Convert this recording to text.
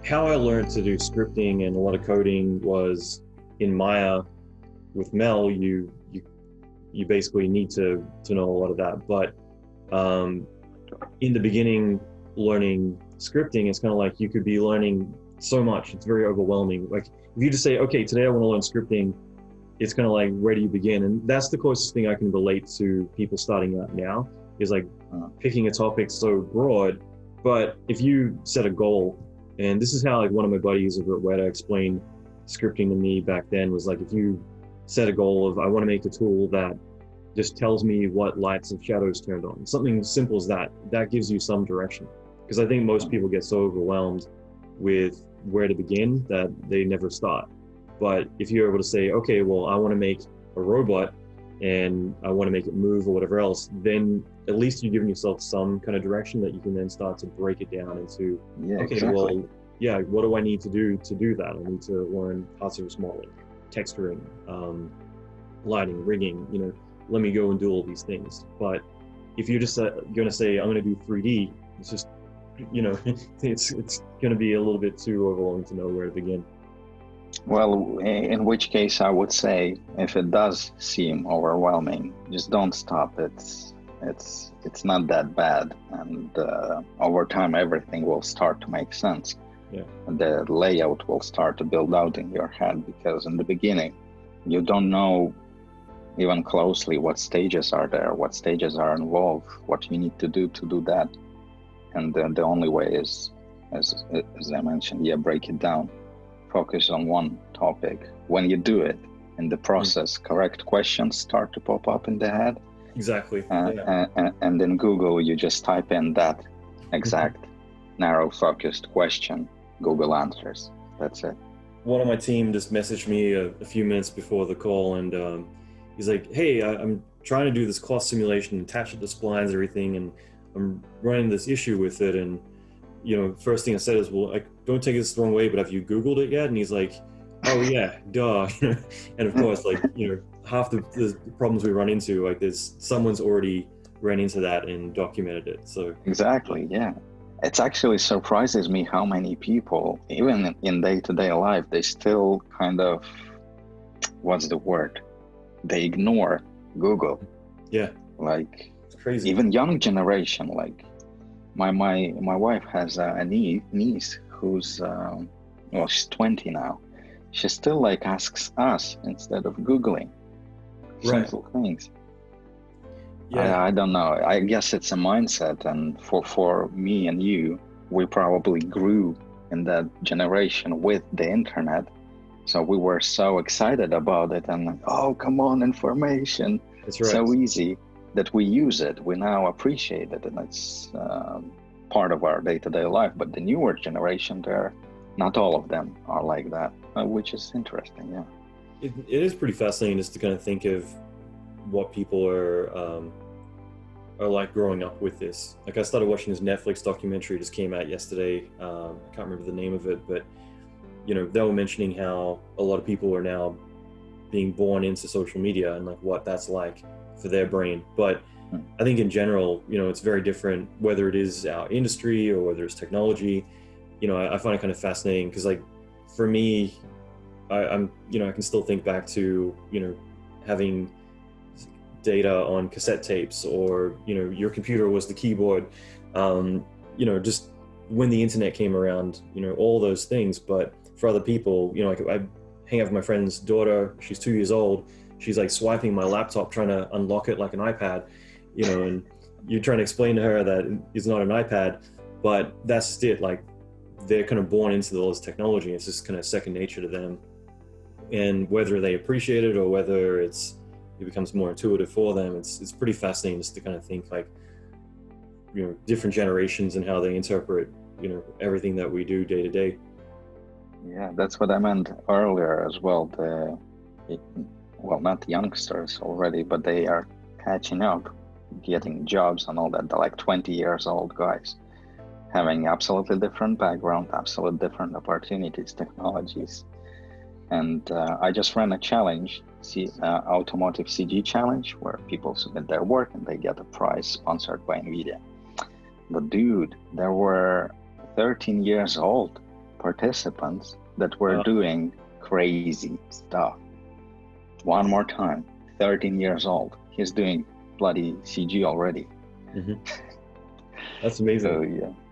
how I learned to do scripting and a lot of coding was in Maya with Mel. You basically need to know a lot of that. But in the beginning, learning scripting, it's kind of like you could be learning so much. It's very overwhelming. Like if you just say, okay, today I want to learn scripting, it's kind of like, where do you begin? And that's the closest thing I can relate to people starting out now, is like picking a topic so broad. But if you set a goal, and this is how like one of my buddies over at Weta explained scripting to me back then, was like, if you set a goal of, I want to make a tool that just tells me what lights and shadows turned on, something simple as that, that gives you some direction. Because I think most people get so overwhelmed with where to begin that they never start. But if you're able to say, okay, well, I want to make a robot and I want to make it move or whatever else, then at least you're giving yourself some kind of direction that you can then start to break it down into, well, yeah, what do I need to do that? I need to learn part surface modeling, texturing, lighting, rigging, let me go and do all these things. But if you're just going to say, I'm going to do 3D, it's just, it's going to be a little bit too overwhelming to know where to begin. Well, in which case I would say, if it does seem overwhelming, just don't stop. It's not that bad, and over time everything will start to make sense. Yeah. And the layout will start to build out in your head, because in the beginning you don't know even closely what stages are there, what stages are involved, what you need to do that. And then the only way is, as I mentioned, break it down. Focus on one topic. When you do it in the process, correct questions start to pop up in the head. Exactly. And in Google, you just type in that exact narrow focused question, Google answers. That's it. One of my team just messaged me a few minutes before the call, and he's like, hey, I'm trying to do this cost simulation, attach it to splines and everything, and I'm running this issue with it. And first thing I said is, well, I don't take this the wrong way, but have you Googled it yet? And he's like, oh yeah, duh. And of course, like, half the problems we run into, like someone's already ran into that and documented it. So exactly, yeah. It actually surprises me how many people, even in day-to-day life, they still kind of, what's the word? They ignore Google. Yeah. Like, it's crazy. Even young generation, like, my wife has a niece who's she's 20 now. She still like asks us instead of Googling simple things. Yeah, I don't know. I guess it's a mindset, and for me and you, we probably grew in that generation with the internet, so we were so excited about it and like, oh, come on, information. That's right. So easy that we use it. We now appreciate it, and it's part of our day-to-day life. But the newer generation, not all of them are like that, which is interesting. Yeah, it is pretty fascinating just to kind of think of what people are like growing up with this. Like, I started watching this Netflix documentary, just came out yesterday. I can't remember the name of it, but they were mentioning how a lot of people are now being born into social media and like what that's like for their brain. But I think in general, it's very different, whether it is our industry or whether it's technology. I find it kind of fascinating because, like, for me, I'm I can still think back to having data on cassette tapes, or your computer was the keyboard, just when the internet came around, all those things. But for other people, like, I hang out with my friend's daughter, she's 2 years old, she's like swiping my laptop trying to unlock it like an iPad, and you're trying to explain to her that it's not an iPad, but that's just it. Like, they're kind of born into all this technology. It's just kind of second nature to them, and whether they appreciate it or whether it becomes more intuitive for them, it's pretty fascinating just to kind of think, like, different generations and how they interpret everything that we do day to day. Yeah, that's what I meant earlier as well. Well, not youngsters already, but they are catching up, getting jobs and all that. They're like 20 years old guys, having absolutely different background, absolutely different opportunities, technologies. And I just ran a challenge, automotive CG challenge, where people submit their work and they get a prize sponsored by NVIDIA. But dude, they were 13 years old participants that were doing crazy stuff. One more time, 13 years old. He's doing bloody CG already. That's amazing. So yeah.